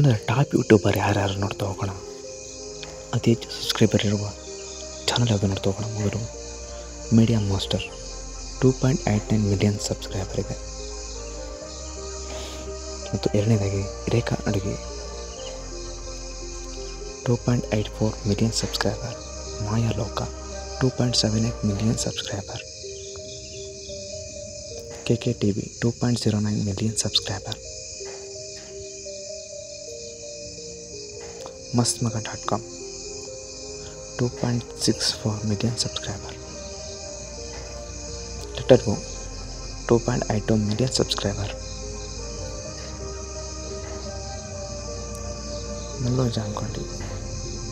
ಕನ್ನಡದ top YouTuber ಯಾರ್ಯಾರು ನೋಡ್ತಾ ಹೋಗೋಣ. ಅತಿ ಹೆಚ್ಚು ಸಬ್ಸ್ಕ್ರೈಬರ್ ಇರುವ ಚಾನಲ್ ಯಾವುದು ನೋಡ್ತಾ ಹೋಗೋಣ. ಮೊದಲು ಮೀಡಿಯಾ ಮಾಸ್ಟರ್ 2.89 ಮಿಲಿಯನ್ ಸಬ್ಸ್ಕ್ರೈಬರ್ ಇದೆ. ಮತ್ತು ಎರಡನೇದಾಗಿ ರೇಖಾ ಅಡುಗೆ 2.84 million subscriber. Maya Loka 2.78 million subscriber. KKTV 2.09 million subscriber. mastmaga.com 2.64 million subscriber. Little Go 2.82 million subscriber. ಮಲ್ಲೋ ಜಾನ್ಕೊಂಡಿ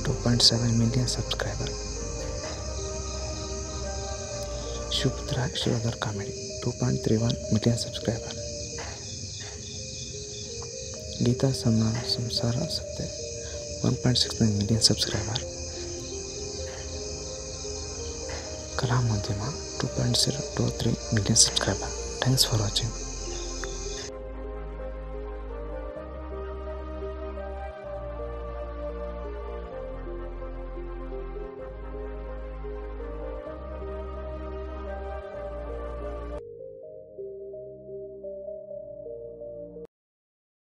2.7 million subscriber. Shivaputra Shivadhar comedy 2.31 million subscriber. Geetha Samsara Satya 1.69 million subscriber. Kala Madhyama 2.023 million subscriber. Thanks for watching.